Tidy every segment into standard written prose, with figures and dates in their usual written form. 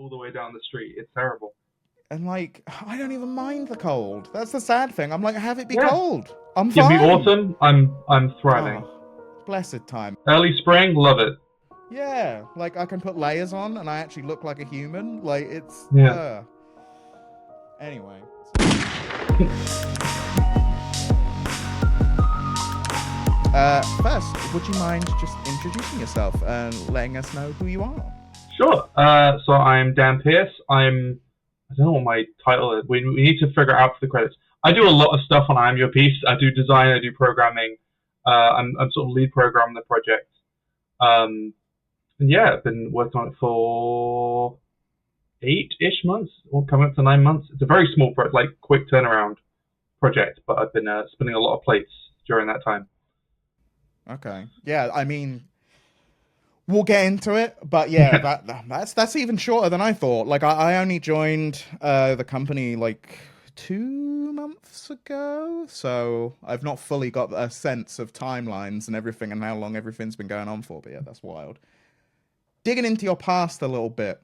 all the way down the street. It's terrible. And like, I don't even mind the cold. That's the sad thing. I'm like, have it be Yeah. cold. I'm Give me fine. autumn. I'm thriving. Oh, blessed time. Early spring, love it. Yeah, like I can put layers on and I actually look like a human. Like it's Yeah. Anyway. First, would you mind just introducing yourself and letting us know who you are? Sure. So I'm Dan Pearce. I don't know what my title is. We need to figure out for the credits. I do a lot of stuff on I Am Your Piece. I do design. I do programming. I'm sort of lead programmer on the project. And yeah, I've been working on it for 8-ish months, or coming up to 9 months. It's a very small project, like quick turnaround project, but I've been spinning a lot of plates during that time. Okay. Yeah, I mean, we'll get into it, but yeah, that's even shorter than I thought. Like I only joined the company like 2 months ago, so I've not fully got a sense of timelines and everything and how long everything's been going on for. But yeah, that's wild. Digging into your past a little bit,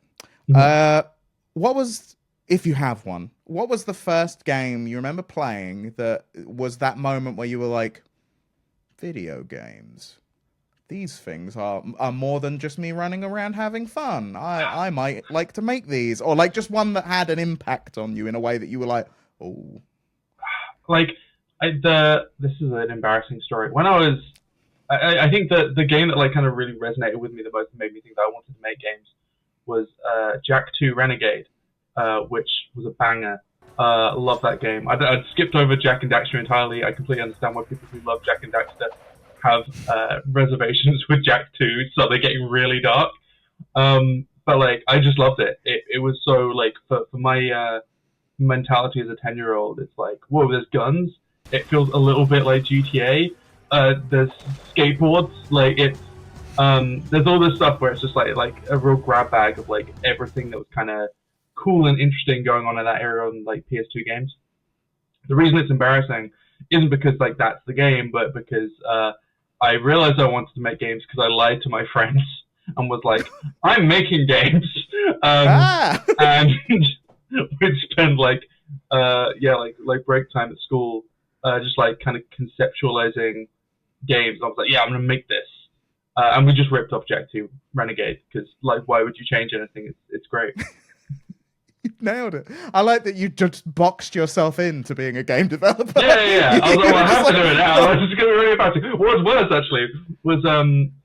what was, if you have one, what was the first game you remember playing that was that moment where you were like, video games, these things are more than just me running around having fun. I might like to make these, or like just one that had an impact on you in a way that you were like, oh. Like this is an embarrassing story. When I think the game that like kind of really resonated with me the most and made me think that I wanted to make games was Jak 2 Renegade, which was a banger. Love that game. I'd skipped over Jak and Daxter entirely. I completely understand why people who love Jak and Daxter have reservations with Jak 2, so they're getting really dark. But like, I just loved it. It was so like for my mentality as a 10-year-old, it's like, whoa, there's guns. It feels a little bit like GTA. There's skateboards. Like it's there's all this stuff where it's just like a real grab bag of like everything that was kind of cool and interesting going on in that era on like PS2 games. The reason it's embarrassing isn't because like that's the game, but because I realized I wanted to make games because I lied to my friends and was like, I'm making games. And we'd spend like break time at school just like kind of conceptualizing games. I was like, yeah, I'm gonna make this. And we just ripped off Jak 2 Renegade because like, why would you change anything? It's great. You nailed it. I like that you just boxed yourself into being a game developer. Yeah. I was like, well, I have to do it now. I was just going to really about it. What was worse, actually, was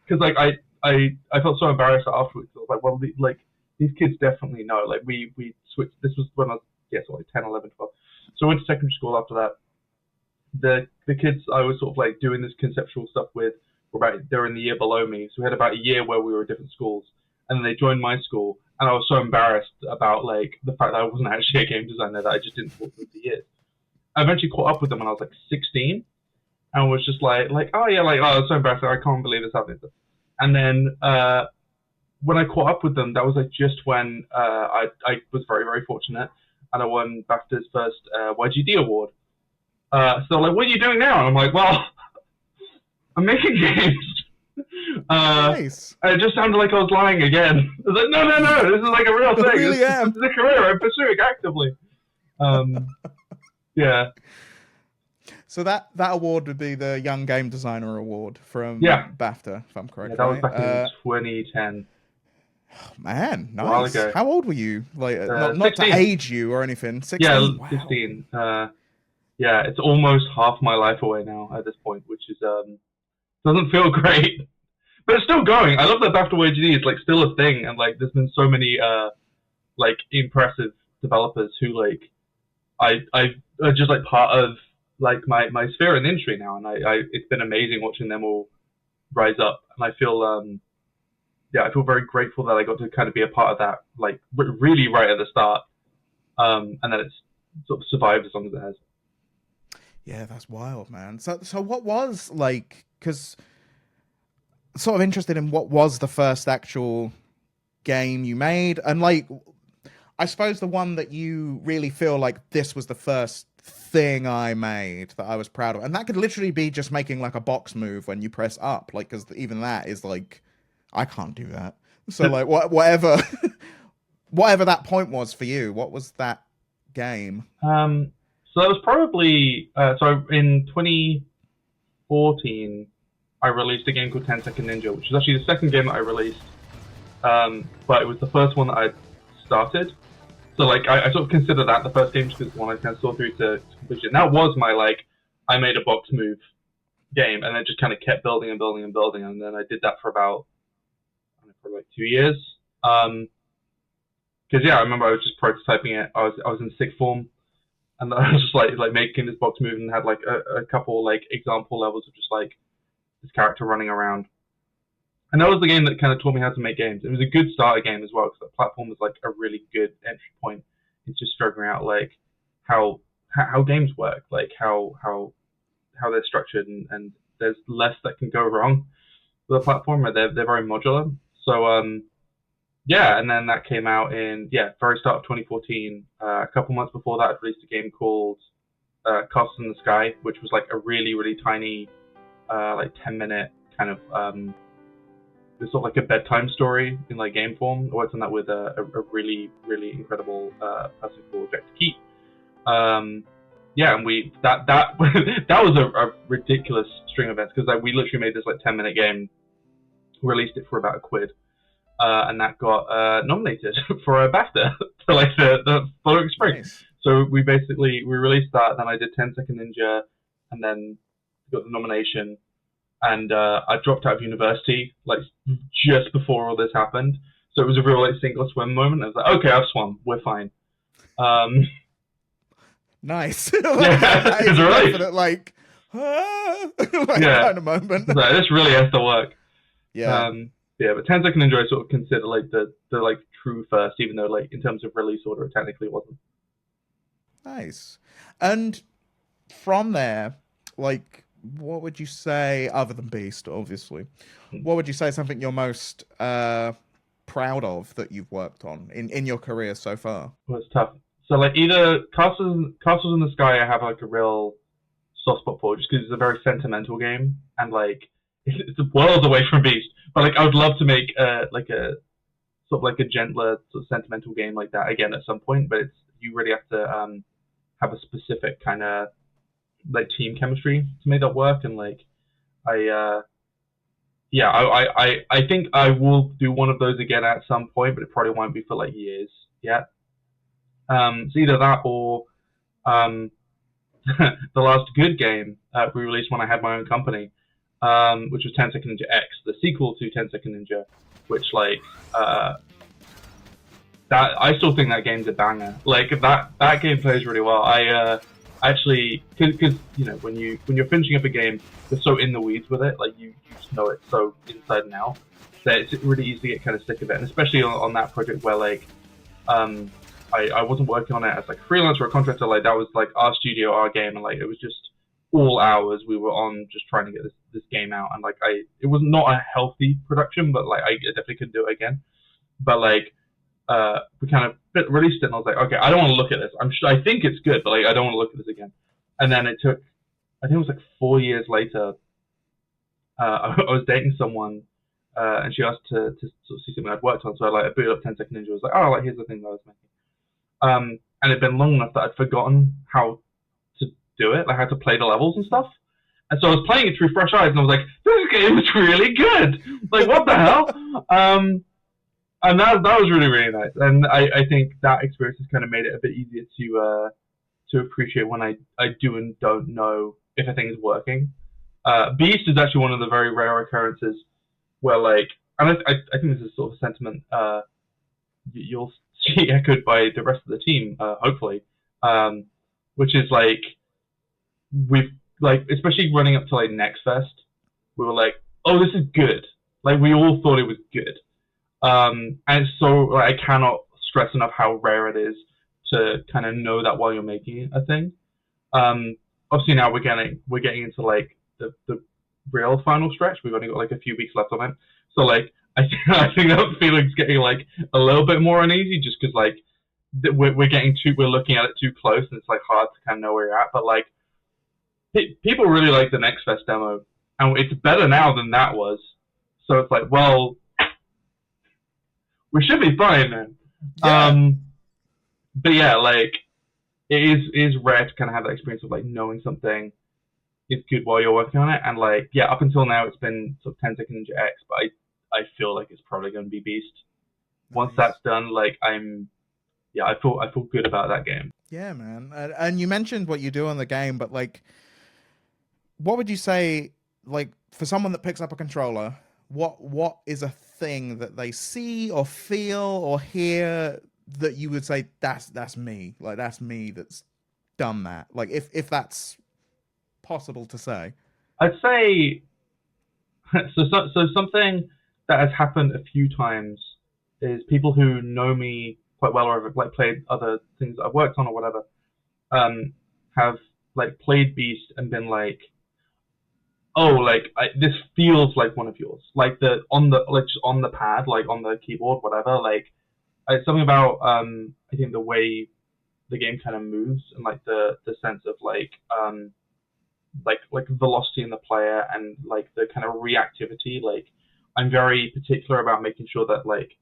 because like I felt so embarrassed afterwards. I was like, well, like these kids definitely know. Like we switched. This was when I was like 10, 11, 12. So I went to secondary school after that. The kids I was sort of like doing this conceptual stuff with they're in the year below me. So we had about a year where we were at different schools, and then they joined my school. And I was so embarrassed about like the fact that I wasn't actually a game designer, that I just didn't talk to them for years. I eventually caught up with them when I was like 16, and was just like oh yeah, like oh, it's so embarrassing. I can't believe this happened. And then when I caught up with them, that was like just when I was very, very fortunate, and I won BAFTA's first YGD award. So like, what are you doing now? And I'm like, well, I'm making games. Nice. It just sounded like I was lying again. I was like, no, this is like a real thing. I really am. This is a career I'm pursuing actively. Yeah. So that award would be the Young Game Designer Award from BAFTA, if I'm correct. Yeah, that was back in 2010. Man, nice. A while ago. How old were you? Like, not to age you or anything. 16? Yeah, wow. 16. Yeah, it's almost half my life away now at this point, which is doesn't feel great. But it's still going. I love that BAFTA YGD is like still a thing, and like there's been so many like impressive developers who like I are just like part of like my sphere in the industry now, and I it's been amazing watching them all rise up, and I feel I feel very grateful that I got to kind of be a part of that, like really right at the start, and that it's sort of survived as long as it has. Yeah, that's wild, man. So what was like, because sort of interested in what was the first actual game you made, and like I suppose the one that you really feel like this was the first thing I made that I was proud of, and that could literally be just making like a box move when you press up, like, because even that is like I can't do that. So like whatever whatever that point was for you. What was that game? So that was probably so in 2014, I released a game called 10 Second Ninja, which is actually the second game that I released. But it was the first one that I started. So like I sort of consider that the first game because the one I kind of saw through to completion. That was my like I made a box move game, and then just kind of kept building and building and building, and then I did that for about for like 2 years. Because yeah, I remember I was just prototyping it. I was in sixth form, and I was just like making this box move, and had like a couple like example levels of just like this character running around. And that was the game that kind of taught me how to make games. It was a good starter game as well, because the platform was like a really good entry point into just figuring out like how games work, like how they're structured, and there's less that can go wrong with a platform. They're very modular. So yeah, and then that came out in very start of 2014. A couple months before that, I released a game called Castles in the Sky, which was like a really tiny, like 10-minute kind of it's sort of like a bedtime story in like game form. I worked on that with a really incredible person called Jack Keat. Yeah, and that that was a ridiculous string of events because like we literally made this like 10-minute game, released it for about £1, and that got nominated for a BAFTA for like the following spring. Nice. So we released that, then I did 10 Second Ninja, and then got the nomination. And I dropped out of university like just before all this happened, so it was a real like sink or swim moment. I was like, okay, I've swum, we're fine. Nice. Yeah, it's right. Definite, like kind of moment. Like, this really has to work. Yeah. Yeah, but 10 Second Ninja I sort of consider like the like true first, even though like in terms of release order it technically wasn't. Nice. And from there, like, what would you say, other than Beast, obviously, what would you say is something you're most proud of that you've worked on in your career so far? Well, it's tough. So like either Castles in the Sky I have like a real soft spot for, just because it's a very sentimental game, and like it's worlds away from Beast. But like I would love to make like a sort of like a gentler sort of sentimental game like that again at some point. But you really have to have a specific kind of like team chemistry to make that work, and like I think I will do one of those again at some point, but it probably won't be for like years yet. So either that or the last good game we released when I had my own company, which was 10 Second Ninja X, the sequel to 10 Second Ninja, which like that I still think that game's a banger. Like that game plays really well. I actually, because you know when you're finishing up a game, you're so in the weeds with it, like you just know it so inside and out that it's really easy to get kind of sick of it, and especially on that project where like I wasn't working on it as like a freelancer or a contractor. Like that was like our studio, our game, and like it was just all hours we were on just trying to get this game out, and like it was not a healthy production, but like I definitely could do it again. But like we kind of released it, and I was like, okay, I don't want to look at this. I think it's good, but like I don't want to look at this again. And then it took, I think it was like 4 years later. I was dating someone, and she asked to sort of see something I'd worked on. So I booted up 10 Second Ninja. I was like, oh, like here's the thing that I was making. And it'd been long enough that I'd forgotten how to do it, like how to play the levels and stuff. And so I was playing it through fresh eyes, and I was like, this game is really good. Like what the hell? And that was really nice. And I think that experience has kind of made it a bit easier to appreciate when I do and don't know if a thing is working. Beast is actually one of the very rare occurrences where like, and I think this is sort of a sentiment you'll see echoed by the rest of the team, hopefully, which is like we've like, especially running up to like Next Fest, we were like, oh, this is good. Like we all thought it was good. And so like, I cannot stress enough how rare it is to kind of know that while you're making a thing. Obviously now we're getting into like the real final stretch. We've only got like a few weeks left on it. So like I think that feeling's getting like a little bit more uneasy just because like we're looking at it too close, and it's like hard to kind of know where you're at. But like people really like the Next Fest demo, and it's better now than that was. So it's like, well, we should be fine then. Yeah. But yeah, like it is rare to kind of have that experience of like knowing something is good while you're working on it, and like yeah, up until now it's been sort of 10 second Ninja X, but I feel like it's probably going to be Beast. Once Nice. that's done, like I feel good about that game. Yeah, man. And you mentioned what you do on the game, but like, what would you say, like, for someone that picks up a controller, what is a thing that they see or feel or hear that you would say that's me, like that's me that's done that, like if that's possible to say. I'd say so something that has happened a few times is people who know me quite well or have like played other things that I've worked on or whatever, um, have like played Beast and been like, oh, like this feels like one of yours, like the on the like just on the pad, like on the keyboard, whatever. Like it's something about I think the way the game kind of moves and like the sense of like velocity in the player and like the kind of reactivity. Like I'm very particular about making sure that like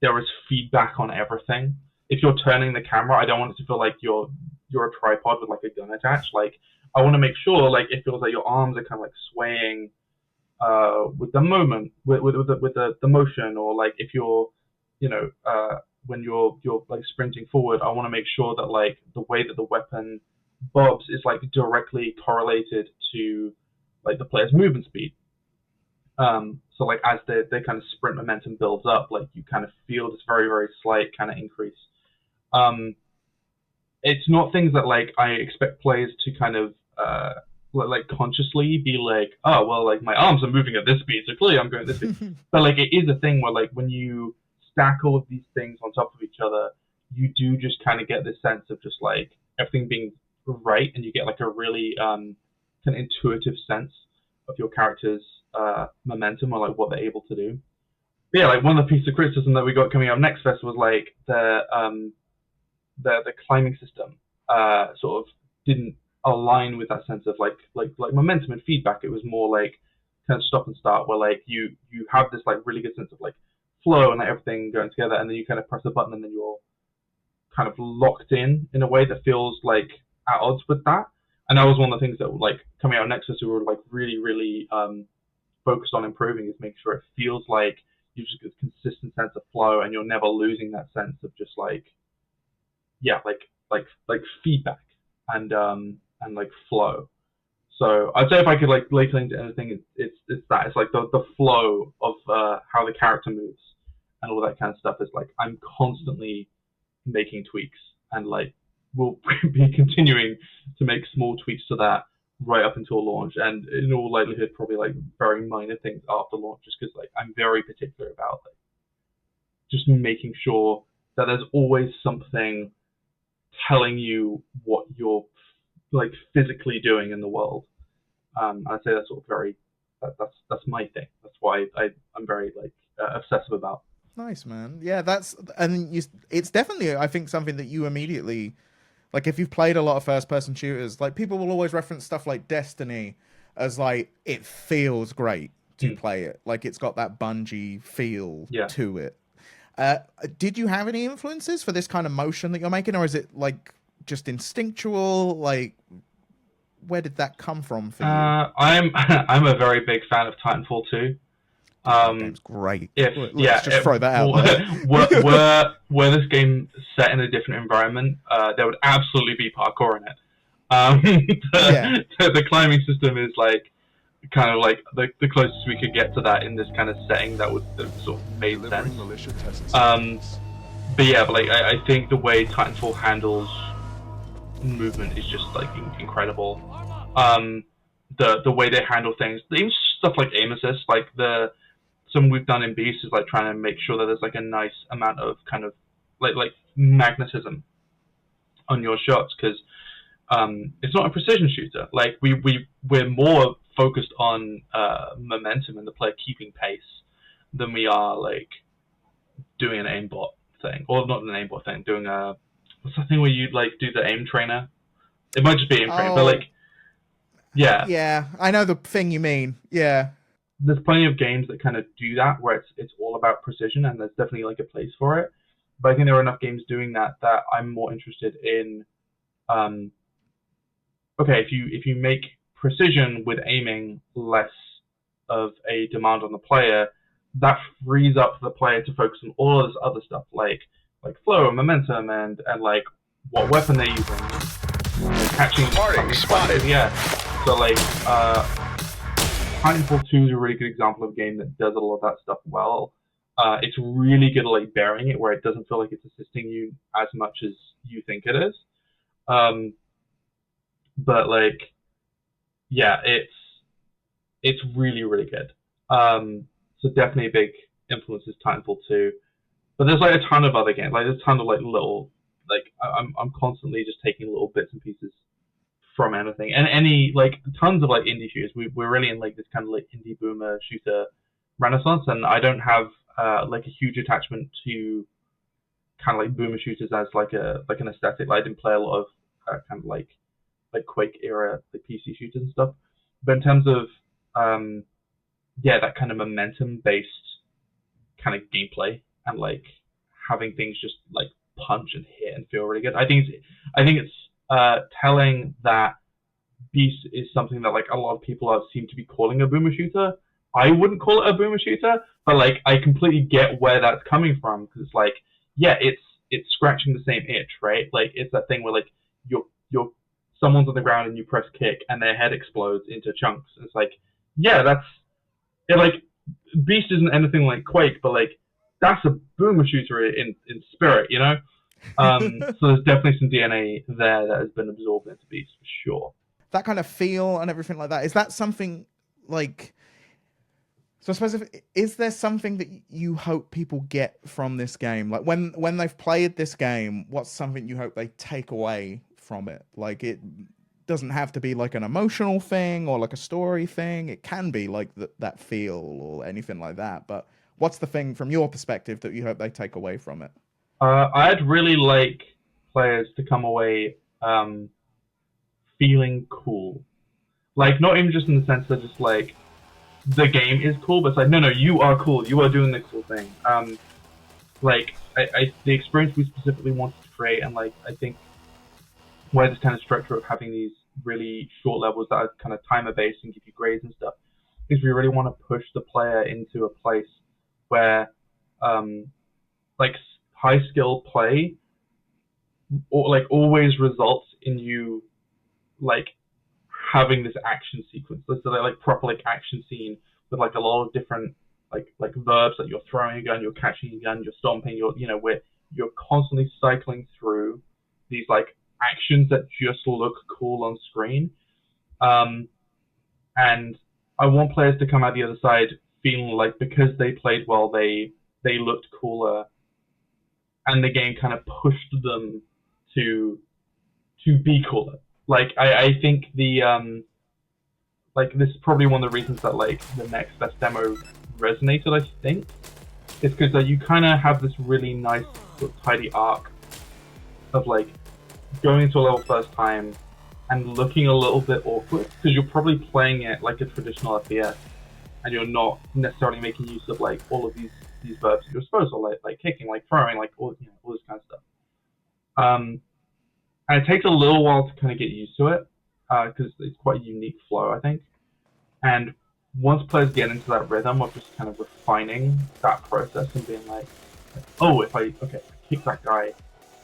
there is feedback on everything. If you're turning the camera, I don't want it to feel like you're a tripod with like a gun attached. Like I want to make sure like it feels like your arms are kind of like swaying with the moment, with the motion, or like if you're, when you're like sprinting forward, I want to make sure that like the way that the weapon bobs is like directly correlated to like the player's movement speed. So like as the kind of sprint momentum builds up, like you kind of feel this very very slight kind of increase. Um, it's not things that like I expect players to kind of like consciously be like, oh well, like my arms are moving at this speed, so clearly I'm going at this speed. But like it is a thing where like when you stack all of these things on top of each other, you do just kind of get this sense of just like everything being right, and you get like a really kind of intuitive sense of your character's momentum or like what they're able to do. But yeah, like one of the pieces of criticism that we got coming up next fest was like the climbing system sort of didn't align with that sense of like momentum and feedback. It was more like kind of stop and start, where like you have this like really good sense of like flow and like, everything going together, and then you kind of press a button and then you're kind of locked in a way that feels like at odds with that. And that was one of the things that like coming out next we were like really really focused on improving, is make sure it feels like you just get a consistent sense of flow and you're never losing that sense of just like yeah, like feedback and like flow. So I'd say if I could like lay claim to anything, it's that it's like the flow of how the character moves and all that kind of stuff is like I'm constantly making tweaks and like we'll be continuing to make small tweaks to that right up until launch, and in all likelihood probably like very minor things after launch, just because like I'm very particular about like just making sure that there's always something telling you what you're like physically doing in the world. I'd say that's sort of very that's my thing. That's why I'm very like obsessive about. Nice, man. Yeah, that's and you. It's definitely, I think, something that you immediately like. If you've played a lot of first-person shooters, like people will always reference stuff like Destiny as like it feels great to Mm. play it. Like it's got that Bungie feel Yeah. to it. Uh, did you have any influences for this kind of motion that you're making, or is it like just instinctual? Like, where did that come from for you? I'm I'm a very big fan of Titanfall 2. Oh, that Um, game's great. if Let's yeah, just throw that out there. were this game set in a different environment, there would absolutely be parkour in it. Yeah. The climbing system is like kind of like the closest we could get to that in this kind of setting that sort of made sense. But yeah, but like I think the way Titanfall handles movement is just like incredible. Um, the way they handle things, even stuff like aim assist, like the something we've done in Beast is like trying to make sure that there's like a nice amount of kind of like magnetism on your shots, because it's not a precision shooter. Like we're more focused on momentum and the player keeping pace than we are like doing an aimbot thing, or not an aimbot thing, doing a what's that thing where you like do the aim trainer? It might just be aim trainer, but Oh, like yeah, yeah. I know the thing you mean. Yeah. there's plenty of games that kind of do that where it's all about precision, and there's definitely like a place for it. but I think there are enough games doing that I'm more interested in. Okay, if you make precision with aiming less of a demand on the player, that frees up the player to focus on all of this other stuff like flow and momentum and like what weapon they're using, catching something spotted. Yeah. So like Titanfall 2 is a really good example of a game that does a lot of that stuff well. It's really good at like bearing it where it doesn't feel like it's assisting you as much as you think it is. But like, yeah, it's really really good. So definitely a big influence is Titanfall 2. But there's like a ton of other games. Like there's a ton of like little like I'm constantly just taking little bits and pieces from anything and any like tons of like indie shooters. We're really in like this kind of like indie boomer shooter renaissance, and I don't have like a huge attachment to kind of like boomer shooters as like an aesthetic. Like, I didn't play a lot of kind of like Quake era like PC shooters and stuff. But in terms of that kind of momentum based kind of gameplay and like having things just like punch and hit and feel really good. I think it's telling that Beast is something that like a lot of people seem to be calling a boomer shooter. I wouldn't call it a boomer shooter, but like I completely get where that's coming from because it's like it's scratching the same itch, right? Like it's that thing where like you're someone's on the ground and you press kick and their head explodes into chunks. It's like that's it. Like Beast isn't anything like Quake, but like that's a boomer shooter in spirit, you know. So there's definitely some DNA there that has been absorbed into Beast for sure. That kind of feel and everything like that, is that something like? So I suppose is there something that you hope people get from this game? Like when they've played this game, what's something you hope they take away from it? Like it doesn't have to be like an emotional thing or like a story thing. It can be like that feel or anything like that. But what's the thing from your perspective that you hope they take away from it? I'd really like players to come away feeling cool. Like, not even just in the sense that just like the game is cool, but it's like, no, you are cool. You are doing the cool thing. Like, the experience we specifically wanted to create, and like, I think where this kind of structure of having these really short levels that are kind of timer based and give you grades and stuff, is we really want to push the player into a place where, like, high skill play, or like always results in you, like, having this action sequence. So like proper like action scene with like a lot of different like verbs that you're throwing a gun, you're catching a gun, you're stomping, where you're constantly cycling through these like actions that just look cool on screen. And I want players to come out the other side feeling like because they played well, they looked cooler, and the game kind of pushed them to be cooler. Like I think the like this is probably one of the reasons that like the next best demo resonated. I think is because you kind of have this really nice sort of tidy arc of like going into a level first time and looking a little bit awkward because you're probably playing it like a traditional FPS and you're not necessarily making use of like all of these verbs that you're supposed to, like kicking, like throwing, like all this kind of stuff. And it takes a little while to kind of get used to it because it's quite a unique flow, I think. And once players get into that rhythm of just kind of refining that process and being like, oh, if I kick that guy,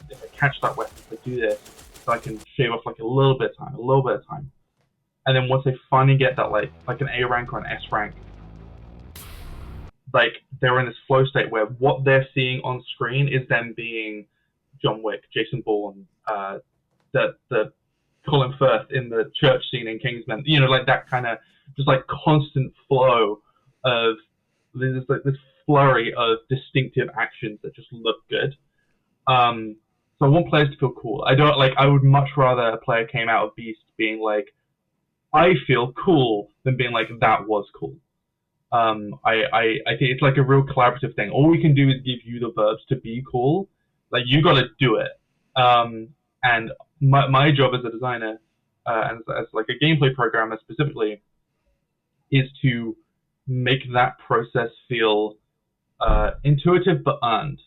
if I catch that weapon, if I do this, so I can shave off like a little bit of time. And then once they finally get that like an A rank or an S rank, like they're in this flow state where what they're seeing on screen is them being John Wick, Jason Bourne, the Colin Firth in the church scene in Kingsman, like that kind of just like constant flow of this flurry of distinctive actions that just look good. So I want players to feel cool. I would much rather a player came out of Beast being like, I feel cool, than being like, that was cool. I think it's like a real collaborative thing. All we can do is give you the verbs to be cool. Like, you got to do it. And my job as a designer, and as like a gameplay programmer specifically, is to make that process feel intuitive but earned.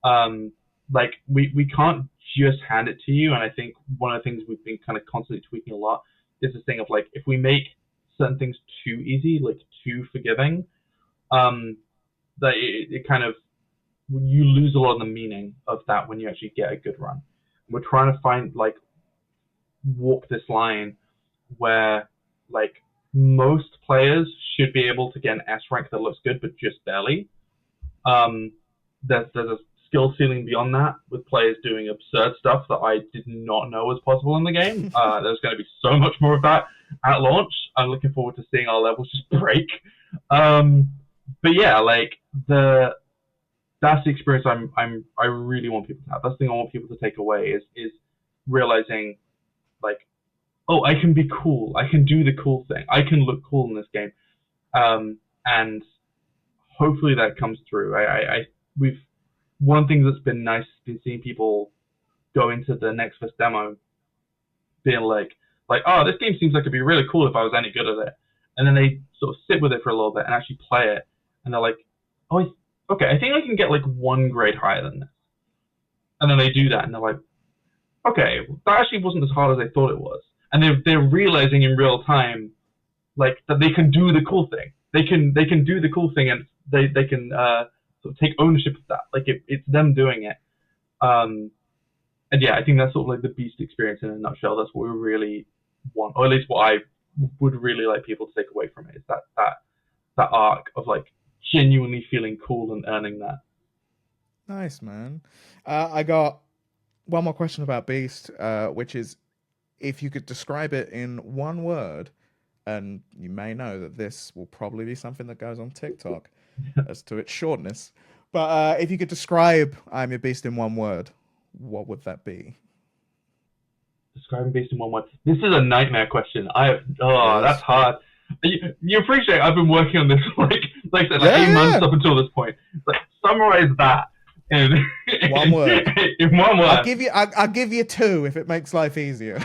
Um, like we can't just hand it to you, and I think one of the things we've been kind of constantly tweaking a lot is this thing of like if we make certain things too easy, like too forgiving, um, that it kind of you lose a lot of the meaning of that when you actually get a good run. We're trying to find like walk this line where like most players should be able to get an S rank that looks good, but just barely. Um, there's a skill ceiling beyond that with players doing absurd stuff that I did not know was possible in the game. There's going to be so much more of that at launch. I'm looking forward to seeing our levels just break. But yeah, like that's the experience I really want people to have. That's the thing I want people to take away is realizing like, oh, I can be cool. I can do the cool thing. I can look cool in this game. And hopefully that comes through. We've one thing that's been nice has been seeing people go into the next first demo being like, oh, this game seems like it'd be really cool if I was any good at it. And then they sort of sit with it for a little bit and actually play it, and they're like, oh, okay, I think I can get like one grade higher than this. And then they do that, and they're like, okay, that actually wasn't as hard as I thought it was. And they're realizing in real time, like that they can do the cool thing. They can do the cool thing, and they can sort of take ownership of that. Like it's them doing it. And yeah, I think that's sort of like the Beast experience in a nutshell. That's what we really want, or at least what I would really like people to take away from it is that arc of like genuinely feeling cool and earning that. Nice, man. I got one more question about Beast, which is if you could describe it in one word, and you may know that this will probably be something that goes on TikTok as to its shortness. But if you could describe I'm Your Beast in one word, what would that be? Describing Beast in one word. This is a nightmare question. That's hard. You appreciate I've been working on this like I said, 8 months up until this point. Like summarize that in one word. In one word. I'll give you two if it makes life easier.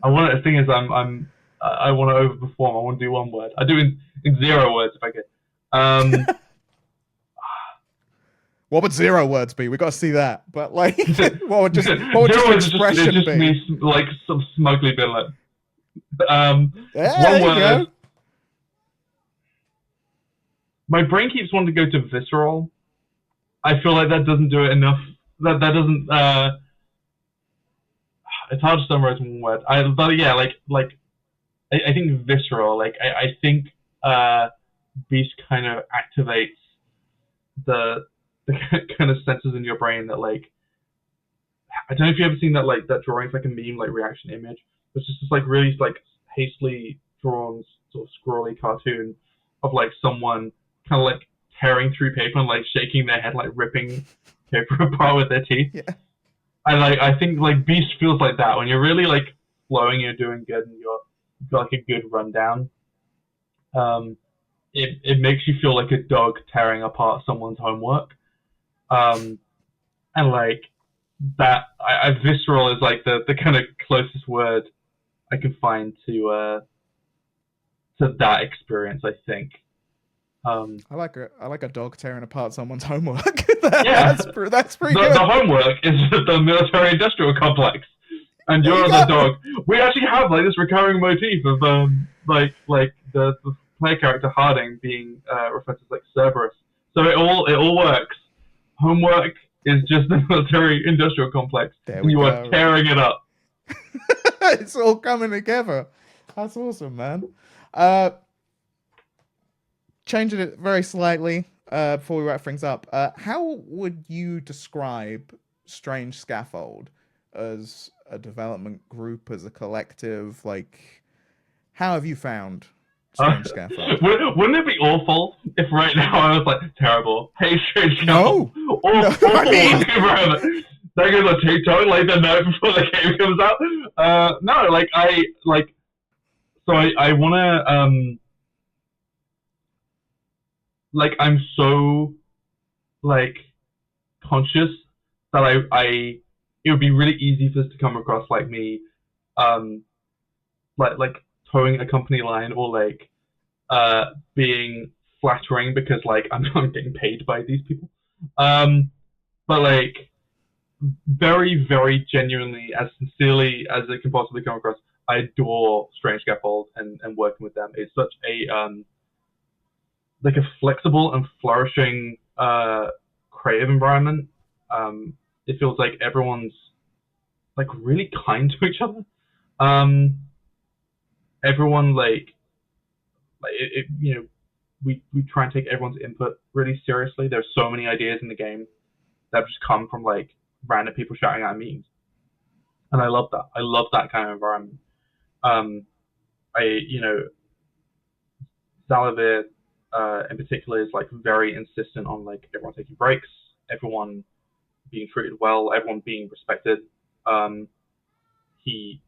I want to. The thing is, I want to overperform. I want to do one word. I do in 0 words if I could. What would 0 words be? We got to see that. But like, what would just expression just be? Me like some smugly being like, yeah, one word. My brain keeps wanting to go to visceral. I feel like that doesn't do it enough. That doesn't. It's hard to summarize in one word. But yeah, I think visceral. Like I think Beast kind of activates the kind of senses in your brain that like I don't know if you've ever seen that like that drawing. It's like a meme like reaction image. It's just this like really like hastily drawn sort of scrawly cartoon of like someone kind of like tearing through paper and like shaking their head, like ripping paper apart with their teeth. Yeah. And like I think like Beast feels like that when you're really like flowing, you're doing good, and you've got like a good rundown. It makes you feel like a dog tearing apart someone's homework. And like that, visceral is like the kind of closest word I can find to that experience. I think. I like a dog tearing apart someone's homework. That's pretty good. The homework is the military-industrial complex, and you're the dog. We actually have like this recurring motif of like the player character Harding being referred to as like Cerberus. So it all works. Homework is just the military-industrial complex. You are tearing it up. It's all coming together. That's awesome, man. Changing it very slightly before we wrap things up. How would you describe Strange Scaffold as a development group, as a collective? Like, how have you found Strange Scaffold? Wouldn't it be awful if right now I was like, terrible, hey, Strange Scaffold? No. Awful. I mean... That goes on TikTok like the night before the game comes out. No, like I want to like I'm so like conscious that I it would be really easy for this to come across like me like towing a company line, or like being flattering because like I'm not getting paid by these people. but like very, very genuinely, as sincerely as it can possibly come across, I adore Strange Scaffold and working with them. It's such a like a flexible and flourishing creative environment. It feels like everyone's like really kind to each other. Um, everyone like you know, we try and take everyone's input really seriously. There's so many ideas in the game that have just come from like random people shouting at memes, and I love that. I love that kind of environment. Um, I Zalavir in particular is like very insistent on like everyone taking breaks, everyone being treated well, everyone being respected. Um, he's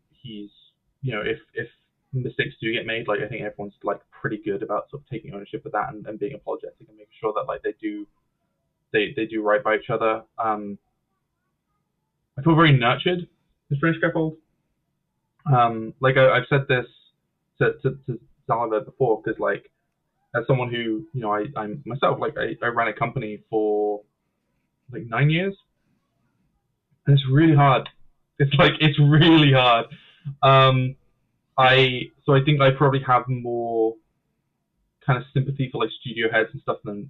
if mistakes do get made, like I think everyone's like pretty good about sort of taking ownership of that and being apologetic and making sure that like they do right by each other. I feel very nurtured in Strange Scaffold. Like I've said this to Zalaver before, because like as someone who I'm myself, like I ran a company for like 9 years, and it's really hard. It's really hard. I think I probably have more kind of sympathy for like studio heads and stuff than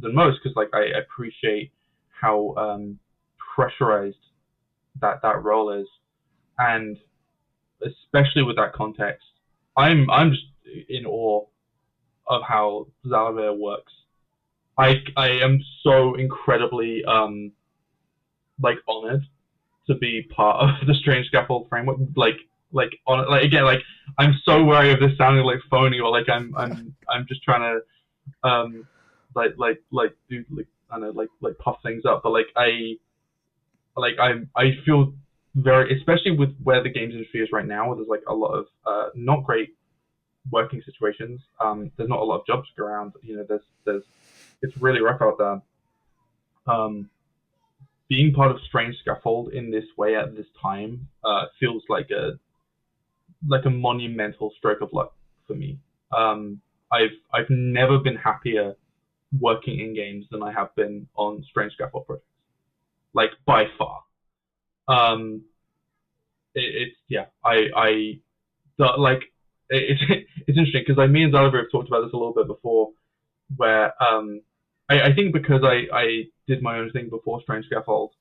most, because like I appreciate how pressurized that role is, and especially with that context, I'm just in awe of how Zalavir works. I am so incredibly like honored to be part of the Strange Scaffold framework. Again, like I'm so wary of this sounding like phony, or like I'm just trying to do like I don't know like puff things up, but I feel very, especially with where the games industry is right now, where there's like a lot of not great working situations. There's not a lot of jobs around. There's it's really rough out there. Being part of Strange Scaffold in this way at this time feels like a monumental stroke of luck for me. I've never been happier working in games than I have been on Strange Scaffold projects, like by far. Um, it's yeah, like it's it's interesting because me and Zalaver have talked about this a little bit before, where I think because I did my own thing before Strange Scaffold,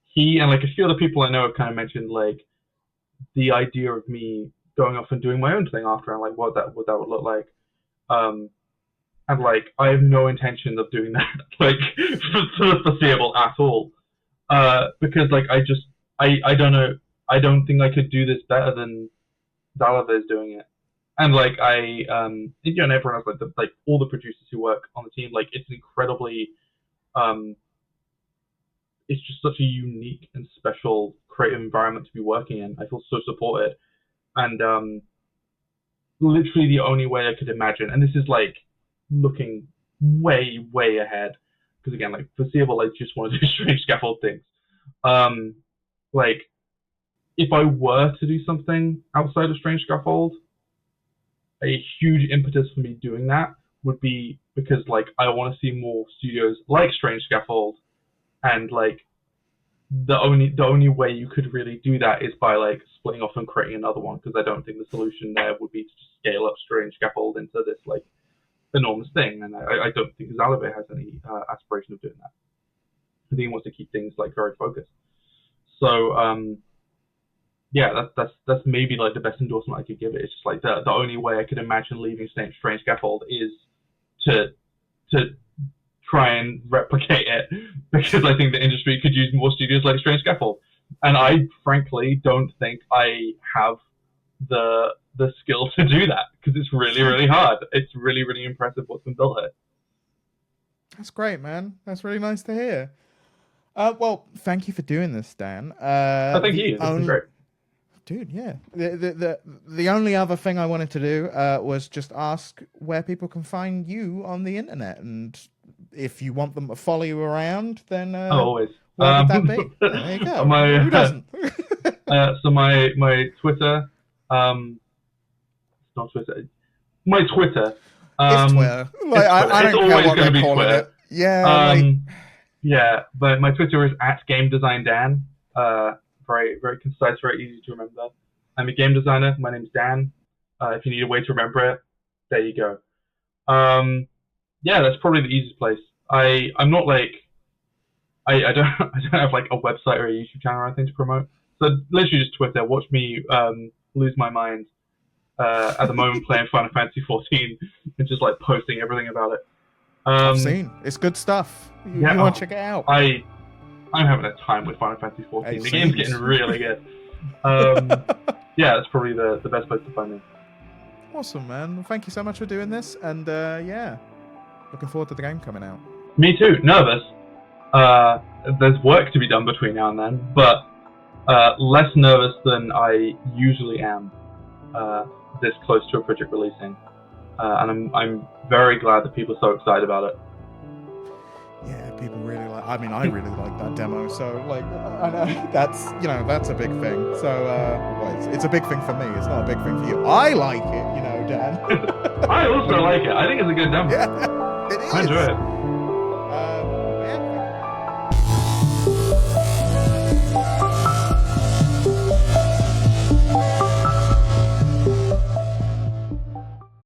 he and like a few other people I know have kind of mentioned like the idea of me going off and doing my own thing after, and like what that would look like. And like I have no intention of doing that like for the foreseeable at all. Because like I don't know, I don't think I could do this better than Zalaver is doing it. And like and everyone else, like all the producers who work on the team, like it's incredibly it's just such a unique and special creative environment to be working in. I feel so supported, and literally the only way I could imagine, and this is like looking way ahead, because again, like foreseeable, I just want to do Strange Scaffold things. Like if I were to do something outside of Strange Scaffold, a huge impetus for me doing that would be because like I want to see more studios like Strange Scaffold, and like the only way you could really do that is by like splitting off and creating another one, because I don't think the solution there would be to scale up Strange Scaffold into this like enormous thing, and I don't think Zalaver has any aspiration of doing that. I think he wants to keep things like very focused. So yeah, that's maybe like the best endorsement I could give it. It's just like the only way I could imagine leaving Strange Scaffold is to try and replicate it, because I think the industry could use more studios like Strange Scaffold, and I frankly don't think I have the skill to do that, because it's really hard. It's really impressive what's been built here. That's great, man. That's really nice to hear. Well, thank you for doing this, Dan. Thank you. This is great. Dude, yeah. The only other thing I wanted to do was just ask where people can find you on the internet, and if you want them to follow you around, then always. Where would that be? There you go. Who doesn't? So my Twitter, it's not Twitter. My Twitter. It's Twitter. Like, I don't care what they're calling it. Yeah. Yeah, but my Twitter is @GameDesignDan. Very, very concise, very easy to remember. I'm a game designer. My name's Dan. If you need a way to remember it, there you go. Yeah, that's probably the easiest place. I'm not like I don't I don't have like a website or a YouTube channel or anything to promote. So literally just Twitter. Watch me lose my mind at the moment playing Final Fantasy 14 and just like posting everything about it. I've seen. It's good stuff. You want to check it out. I'm having a time with Final Fantasy 14. The game's getting really good. Yeah, that's probably the best place to find me. Awesome, man. Well, thank you so much for doing this. And yeah, looking forward to the game coming out. Me too. Nervous. There's work to be done between now and then, but less nervous than I usually am this close to a project releasing. And I'm very glad that people are so excited about it. Yeah, people really like. I mean, I really like that demo. So, like, I know that's a big thing. So, well, it's a big thing for me. It's not a big thing for you. I like it, Dan. I also like it. I think it's a good demo. Yeah, it is. I enjoy it.